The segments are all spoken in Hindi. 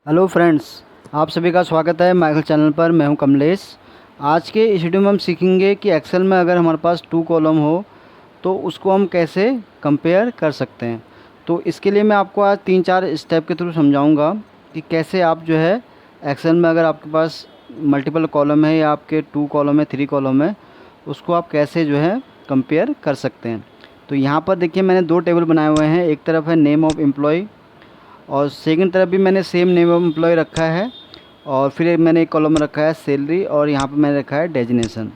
हेलो फ्रेंड्स, आप सभी का स्वागत है माइकल चैनल पर। मैं हूं कमलेश। आज के इस वीडियो में हम सीखेंगे कि एक्सेल में अगर हमारे पास 2 कॉलम हो तो उसको हम कैसे कंपेयर कर सकते हैं। तो इसके लिए मैं आपको आज 3-4 स्टेप के थ्रू समझाऊंगा कि कैसे आप जो है एक्सेल में अगर आपके पास मल्टीपल कॉलम है या आपके 2 कॉलम है 3 कॉलम है, उसको आप कैसे जो है कंपेयर कर सकते हैं। तो यहाँ पर देखिए, मैंने 2 टेबल बनाए हुए हैं। एक तरफ है नेम ऑफ़ एम्प्लॉय और सेकंड तरफ भी मैंने सेम नेम ऑफ एम्प्लॉय रखा है। और फिर मैंने एक कॉलम रखा है सैलरी और यहाँ पे मैंने रखा है डेजिग्नेशन।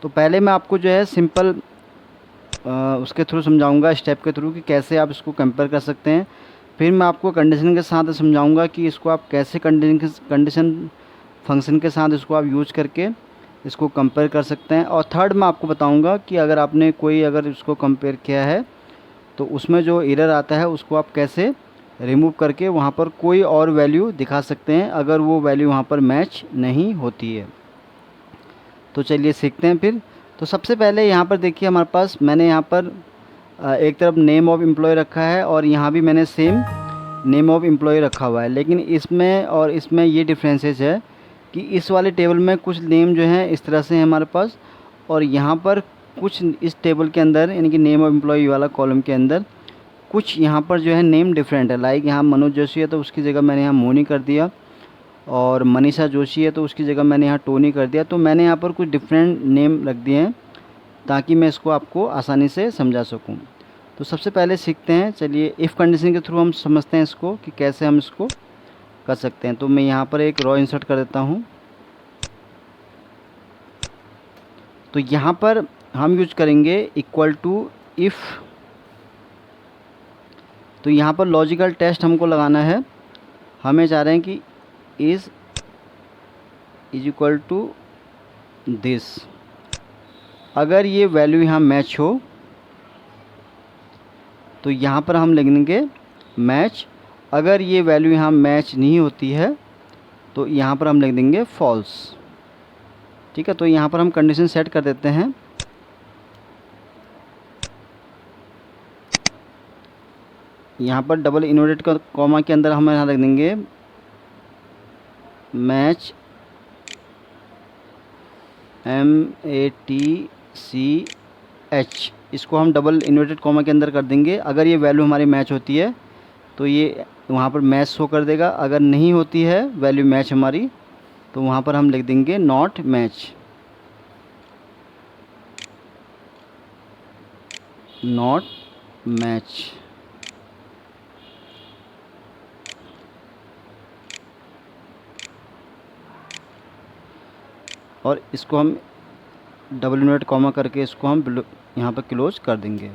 तो पहले मैं आपको जो है सिंपल उसके थ्रू समझाऊंगा, स्टेप के थ्रू, कि कैसे आप इसको कंपेयर कर सकते हैं। फिर मैं आपको कंडीशन के साथ समझाऊंगा कि इसको आप कैसे कंडीशन फंक्शन के साथ इसको आप यूज करके इसको कंपेयर कर सकते हैं। और थर्ड मैं आपको बताऊंगा कि अगर आपने अगर इसको कंपेयर किया है तो उसमें जो एरर आता है उसको आप कैसे रिमूव करके वहाँ पर कोई और वैल्यू दिखा सकते हैं अगर वो वैल्यू वहाँ पर मैच नहीं होती है। तो चलिए सीखते हैं फिर। तो सबसे पहले यहाँ पर देखिए, हमारे पास मैंने यहाँ पर एक तरफ नेम ऑफ़ एम्प्लॉय रखा है और यहाँ भी मैंने सेम नेम ऑफ़ एम्प्लॉय रखा हुआ है। लेकिन इसमें और इसमें ये डिफरेंसेस है कि इस वाले टेबल में कुछ नेम जो हैं इस तरह से हैं हमारे पास, और यहाँ पर कुछ इस टेबल के अंदर यानी कि नेम ऑफ़ एम्प्लॉय वाला कॉलम के अंदर कुछ यहाँ पर जो है नेम डिफरेंट है। लाइक यहाँ मनोज जोशी है तो उसकी जगह मैंने यहाँ मोनी कर दिया, और मनीषा जोशी है तो उसकी जगह मैंने यहाँ टोनी कर दिया। तो मैंने यहाँ पर कुछ डिफरेंट नेम रख दिए हैं ताकि मैं इसको आपको आसानी से समझा सकूँ। तो सबसे पहले सीखते हैं, चलिए इफ़ कंडीशन के थ्रू हम समझते हैं इसको कि कैसे हम इसको कर सकते हैं। तो मैं यहाँ पर एक रॉ इंसर्ट कर देता हूँ। तो यहाँ पर हम यूज करेंगे इक्वल टू इफ़। तो यहाँ पर लॉजिकल टेस्ट हमको लगाना है। हमें चाह रहे हैं कि इज़ इक्वल टू दिस। अगर ये वैल्यू यहाँ मैच हो तो यहाँ पर हम लिखेंगे मैच। अगर ये वैल्यू यहाँ मैच नहीं होती है तो यहाँ पर हम लिख देंगे फॉल्स। ठीक है, तो यहाँ पर हम कंडीशन सेट कर देते हैं। यहाँ पर डबल इन्वर्टेड का कॉमा के अंदर हम यहाँ लिख देंगे मैच MATCH। इसको हम डबल इन्वर्टेड कॉमा के अंदर कर देंगे। अगर ये वैल्यू हमारी मैच होती है तो ये वहाँ पर मैच शो कर देगा। अगर नहीं होती है वैल्यू मैच हमारी तो वहाँ पर हम लिख देंगे नॉट मैच। Not match. और इसको हम डबल इन्वर्ट कॉमा करके इसको हम यहाँ पर क्लोज कर देंगे।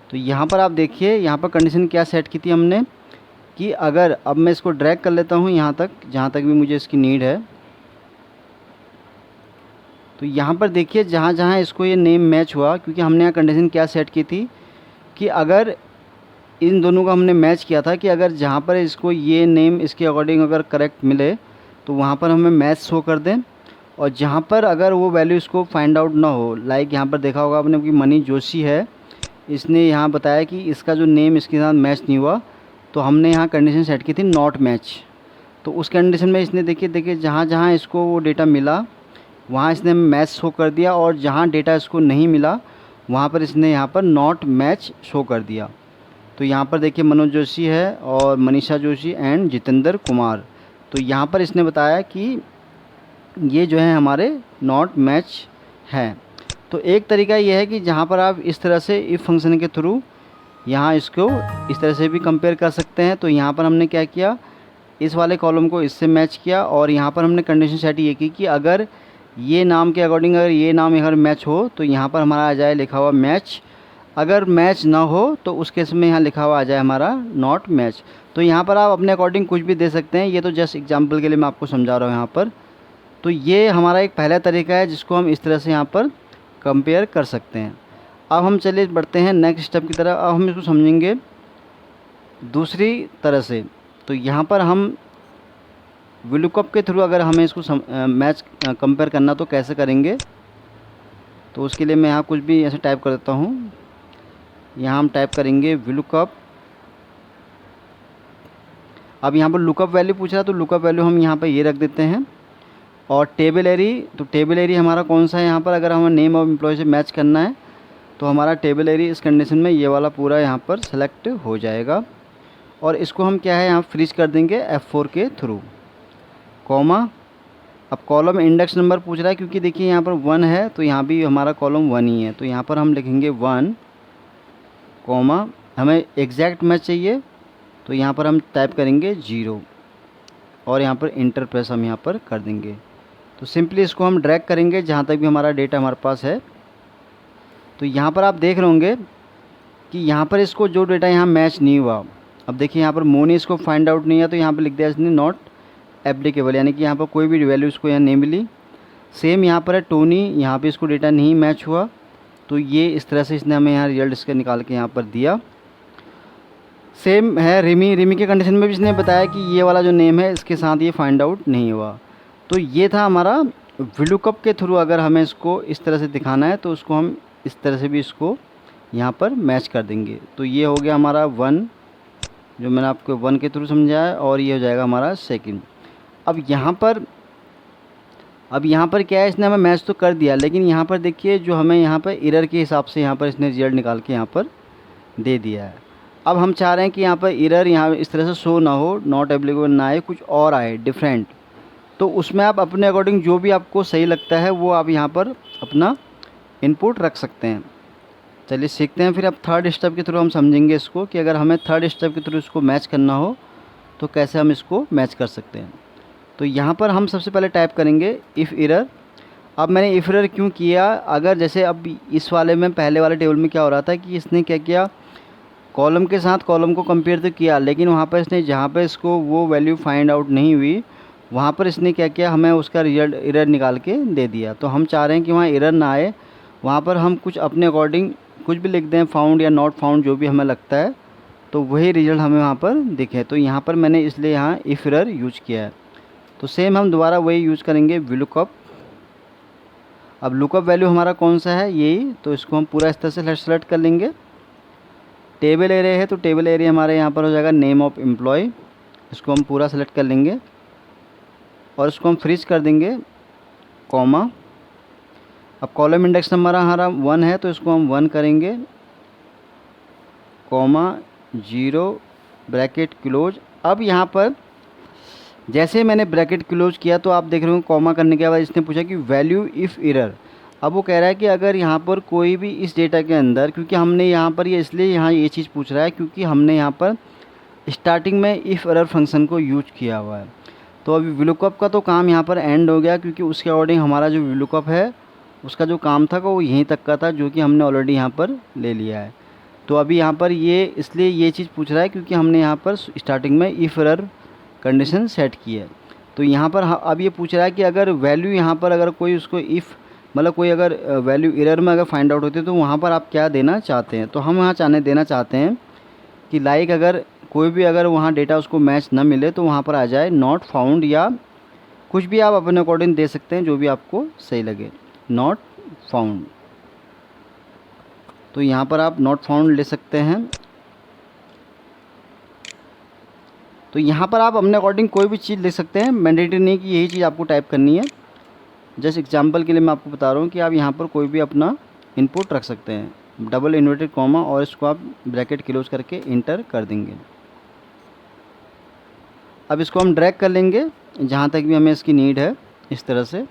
तो यहाँ पर आप देखिए, यहाँ पर कंडीशन क्या सेट की थी हमने कि अगर अब मैं इसको ड्रैग कर लेता हूँ यहाँ तक, जहाँ तक भी मुझे इसकी नीड है। तो यहाँ पर देखिए, जहाँ जहाँ इसको ये नेम मैच हुआ, क्योंकि हमने यहाँ कंडीशन क्या सेट की थी कि अगर इन दोनों का हमने मैच किया था कि अगर जहाँ पर इसको ये नेम इसके अकॉर्डिंग अगर करेक्ट मिले तो वहाँ पर हमें मैच शो कर दें। और जहाँ पर अगर वो वैल्यू इसको फाइंड आउट ना हो, लाइक यहाँ पर देखा होगा आपने कि मनी जोशी है, इसने यहाँ बताया कि इसका जो नेम इसके साथ मैच नहीं हुआ, तो हमने यहाँ कंडीशन सेट की थी नॉट मैच। तो उस कंडीशन में इसने देखिए जहाँ जहाँ इसको वो डेटा मिला वहाँ इसने मैच शो कर दिया, और जहाँ डेटा इसको नहीं मिला वहाँ पर इसने यहाँ पर नॉट मैच शो कर दिया। तो यहाँ पर देखिए मनोज जोशी है और मनीषा जोशी एंड जितेंद्र कुमार। तो यहाँ पर इसने बताया कि ये जो है हमारे नॉट मैच हैं। तो एक तरीका ये है कि जहाँ पर आप इस तरह से इफ़ फंक्शन के थ्रू यहाँ इसको इस तरह से भी कंपेयर कर सकते हैं। तो यहाँ पर हमने क्या किया, इस वाले कॉलम को इससे मैच किया, और यहाँ पर हमने कंडीशन सेट ये की कि अगर ये नाम के अकॉर्डिंग अगर ये नाम अगर मैच हो तो यहाँ पर हमारा आ जाए लिखा हुआ मैच। अगर मैच ना हो तो उस केस में यहाँ लिखा हुआ आ जाए हमारा नॉट मैच। तो यहाँ पर आप अपने अकॉर्डिंग कुछ भी दे सकते हैं। ये तो जस्ट एग्जांपल के लिए मैं आपको समझा रहा हूँ यहाँ पर। तो ये हमारा एक पहला तरीका है जिसको हम इस तरह से यहाँ पर कंपेयर कर सकते हैं। अब हम चलिए बढ़ते हैं नेक्स्ट स्टेप की तरफ। अब हम इसको समझेंगे दूसरी तरह से। तो यहाँ पर हम VLOOKUP के थ्रू अगर हमें इसको मैच कंपेयर करना तो कैसे करेंगे। तो उसके लिए मैं यहाँ कुछ भी ऐसे टाइप कर देता हूँ। यहाँ हम टाइप करेंगे VLOOKUP अब यहाँ पर लुकअप वैल्यू पूछ रहा है, तो लुकअप वैल्यू हम यहाँ पर ये रख देते हैं। और टेबल एरी, तो टेबल एरी हमारा कौन सा है यहाँ पर, अगर हमें नेम ऑफ एम्प्लॉय से मैच करना है तो हमारा टेबल एरी इस कंडीशन में ये वाला पूरा यहाँ पर सेलेक्ट हो जाएगा। और इसको हम क्या है यहाँ फ्रीज कर देंगे F4 के थ्रू, कॉमा। अब कॉलम इंडेक्स नंबर पूछ रहा है, क्योंकि देखिए यहाँ पर 1 है तो यहाँ भी हमारा कॉलम 1 ही है, तो यहाँ पर हम लिखेंगे 1, कॉमा। हमें एग्जैक्ट मैच चाहिए तो यहाँ पर हम टाइप करेंगे 0 और यहाँ पर इंटर प्रेस हम यहाँ पर कर देंगे। तो सिंपली इसको हम ड्रैग करेंगे जहाँ तक भी हमारा डेटा हमारे पास है। तो यहाँ पर आप देख रहे होंगे कि यहाँ पर इसको जो डेटा यहाँ मैच नहीं हुआ, अब देखिए यहाँ पर मोनी इसको फाइंड आउट नहीं है, तो यहाँ पर लिख दिया इसने नॉट एप्लीकेबल, यानी कि यहाँ पर कोई भी वैल्यू इसको यहाँ नहीं मिली। सेम यहाँ पर है टोनी, यहाँ पे इसको डेटा नहीं मैच हुआ, तो ये इस तरह से इसने हमें यहाँ रिजल्ट इसका निकाल के यहाँ पर दिया। सेम है रिमी, रिमी के कंडीशन में भी इसने बताया कि ये वाला जो नेम है इसके साथ ये फाइंड आउट नहीं हुआ। तो ये था हमारा VLOOKUP के थ्रू अगर हमें इसको इस तरह से दिखाना है तो उसको हम इस तरह से भी इसको यहाँ पर मैच कर देंगे। तो ये हो गया हमारा 1, जो मैंने आपको 1 के थ्रू समझाया, और ये हो जाएगा हमारा सेकंड। अब यहाँ पर क्या है, इसने हमें मैच तो कर दिया, लेकिन यहाँ पर देखिए जो हमें यहाँ पर एरर के हिसाब से यहाँ पर इसने रिजल्ट निकाल के यहाँ पर दे दिया है। अब हम चाह रहे हैं कि यहाँ पर एरर यहाँ इस तरह से शो ना हो, नॉट एप्लीकेबल ना आए, कुछ और आए डिफरेंट। तो उसमें आप अपने अकॉर्डिंग जो भी आपको सही लगता है वो आप यहाँ पर अपना इनपुट रख सकते हैं। चलिए सीखते हैं फिर। अब थर्ड स्टेप के थ्रू हम समझेंगे इसको कि अगर हमें थर्ड स्टेप के थ्रू इसको मैच करना हो तो कैसे हम इसको मैच कर सकते हैं। तो यहाँ पर हम सबसे पहले टाइप करेंगे इफ़ एरर। अब मैंने इफ़ एरर क्यों किया, अगर जैसे अब इस वाले में पहले वाले टेबल में क्या हो रहा था कि इसने क्या किया, कॉलम के साथ कॉलम को कंपेयर तो किया, लेकिन वहाँ पर इसने जहाँ पर इसको वो वैल्यू फाइंड आउट नहीं हुई, वहाँ पर इसने क्या किया, हमें उसका रिजल्ट एरर निकाल के दे दिया। तो हम चाह रहे हैं कि वहाँ एरर ना आए, वहाँ पर हम कुछ अपने अकॉर्डिंग कुछ भी लिख दें, फाउंड या नॉट फाउंड, जो भी हमें लगता है, तो वही रिजल्ट हमें वहाँ पर दिखे। तो यहाँ पर मैंने इसलिए यहाँ इफ़ एरर यूज किया है। तो सेम हम दोबारा वही यूज़ करेंगे VLOOKUP। अब लुकअप वैल्यू हमारा कौन सा है, यही, तो इसको हम पूरा इस तरह से सेलेक्ट कर लेंगे। टेबल एरिया है तो टेबल एरिया हमारे यहाँ पर हो जाएगा नेम ऑफ एम्प्लॉय, इसको हम पूरा सेलेक्ट कर लेंगे और इसको हम फ्रीज कर देंगे, कॉमा। अब कॉलम इंडेक्स नंबर हमारा 1 है तो इसको हम 1 करेंगे, कॉमा 0 ब्रैकेट क्लोज। अब यहाँ पर जैसे मैंने ब्रैकेट क्लोज किया तो आप देख रहे हो कॉमा करने के बाद इसने पूछा कि वैल्यू इफ़ एरर। अब वो कह रहा है कि अगर यहाँ पर कोई भी इस डेटा के अंदर, क्योंकि हमने यहाँ पर ये इसलिए यहाँ ये चीज़ पूछ रहा है क्योंकि हमने यहाँ पर स्टार्टिंग में इफ़ एरर फंक्शन को यूज किया हुआ है। तो अभी VLOOKUP का तो काम यहाँ पर एंड हो गया, क्योंकि उसके अकॉर्डिंग हमारा जो VLOOKUP है उसका जो काम था वो यहीं तक का था, जो कि हमने ऑलरेडी यहाँ पर ले लिया है। तो अभी यहाँ पर ये इसलिए ये चीज़ पूछ रहा है क्योंकि हमने यहाँ पर स्टार्टिंग में इफ़ एरर कंडीशन सेट की है। तो यहाँ पर अब ये पूछ रहा है कि अगर वैल्यू यहाँ पर अगर कोई उसको इफ़ मतलब कोई अगर वैल्यू एरर में अगर फाइंड आउट होती है तो वहाँ पर आप क्या देना चाहते हैं। तो हम यहाँ देना चाहते हैं कि लाइक अगर कोई भी अगर वहाँ डेटा उसको मैच ना मिले तो वहाँ पर आ जाए नॉट फाउंड, या कुछ भी आप अपने अकॉर्डिंग दे सकते हैं जो भी आपको सही लगे, नॉट फाउंड। तो यहाँ पर आप नॉट फाउंड ले सकते हैं। तो यहाँ पर आप अपने अकॉर्डिंग कोई भी चीज़ लिख सकते हैं, मैंडेटरी नहीं कि यही चीज़ आपको टाइप करनी है। जस्ट एग्जांपल के लिए मैं आपको बता रहा हूँ कि आप यहाँ पर कोई भी अपना इनपुट रख सकते हैं, डबल इन्वर्टेड कॉमा, और इसको आप ब्रैकेट क्लोज करके इंटर कर देंगे। अब इसको हम ड्रैग कर लेंगे जहाँ तक भी हमें इसकी नीड है, इस तरह से।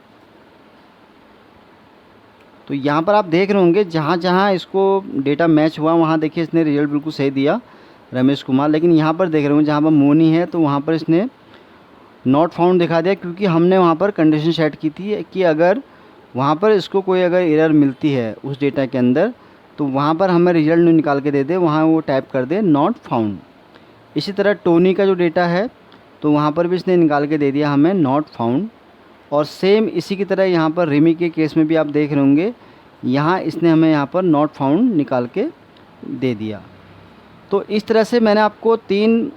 तो यहाँ पर आप देख रहे होंगे जहाँ जहाँ इसको डेटा मैच हुआ वहाँ देखिए इसने रिजल्ट बिल्कुल सही दिया, रमेश कुमार। लेकिन यहाँ पर देख रहे होंगे जहाँ पर मोनी है तो वहाँ पर इसने नॉट फाउंड दिखा दिया, क्योंकि हमने वहाँ पर कंडीशन सेट की थी कि अगर वहाँ पर इसको कोई अगर एरर मिलती है उस डेटा के अंदर तो वहाँ पर हमें रिजल्ट निकाल के दे दे, वहाँ वो टाइप कर दे नॉट फाउंड। इसी तरह टोनी का जो डेटा है तो वहाँ पर भी इसने निकाल के दे दिया हमें नॉट फाउंड। और सेम इसी की तरह यहाँ पर रिमी के केस में भी आप देख रहे होंगे, यहाँ इसने हमें यहाँ पर नॉट फाउंड निकाल के दे दिया। तो इस तरह से मैंने आपको 3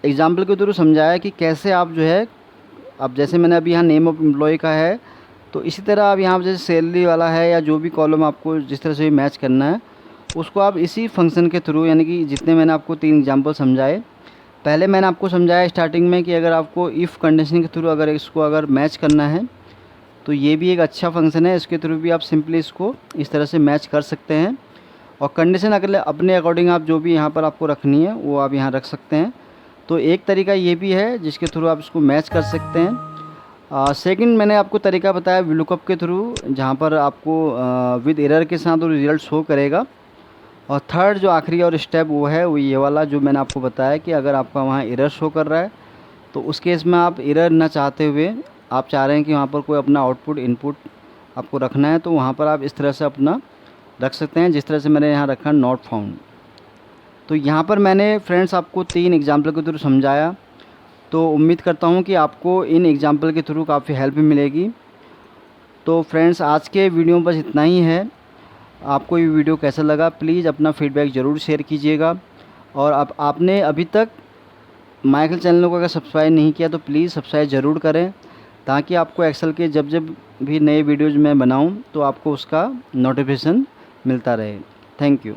एग्जाम्पल के थ्रू समझाया कि कैसे आप जो है, अब जैसे मैंने अभी यहाँ नेम ऑफ एम्प्लॉय का है तो इसी तरह आप यहाँ जैसे सैलरी वाला है या जो भी कॉलम आपको जिस तरह से मैच करना है उसको आप इसी फंक्शन के थ्रू, यानी कि जितने मैंने आपको 3 एग्जाम्पल समझाए पहले मैंने आपको समझाया स्टार्टिंग में कि अगर आपको इफ़ कंडीशन के थ्रू अगर इसको अगर मैच करना है तो ये भी एक अच्छा फंक्शन है। इसके थ्रू भी आप सिंपली इसको इस तरह से मैच कर सकते हैं और कंडीशन अगले अपने अकॉर्डिंग आप जो भी यहाँ पर आपको रखनी है वो आप यहाँ रख सकते हैं। तो एक तरीका ये भी है जिसके थ्रू आप इसको मैच कर सकते हैं। सेकंड मैंने आपको तरीका बताया VLOOKUP के थ्रू, जहाँ पर आपको विद एरर के साथ वो रिज़ल्ट शो करेगा। और थर्ड जो आखिरी और स्टेप वो है वो ये वाला जो मैंने आपको बताया कि अगर आपका वहाँ एरर शो कर रहा है तो उस केस में आप एरर ना चाहते हुए आप चाह रहे हैं कि वहाँ पर कोई अपना आउटपुट इनपुट आपको रखना है, तो वहाँ पर आप इस तरह से अपना रख सकते हैं, जिस तरह से मैंने यहाँ रखा नॉट फाउंड। तो यहाँ पर मैंने फ्रेंड्स आपको 3 एग्जाम्पल के थ्रू समझाया। तो उम्मीद करता हूँ कि आपको इन एग्जाम्पल के थ्रू काफ़ी हेल्प मिलेगी। तो फ्रेंड्स आज के वीडियो में बस इतना ही है। आपको ये वीडियो कैसा लगा प्लीज़ अपना फीडबैक ज़रूर शेयर कीजिएगा। और आपने अभी तक माइकल चैनल को अगर सब्सक्राइब नहीं किया तो प्लीज़ सब्सक्राइब ज़रूर करें, ताकि आपको एक्सेल के जब जब भी नए वीडियोज़ मैं बनाऊं तो आपको उसका नोटिफिकेशन मिलता रहे। Thank you.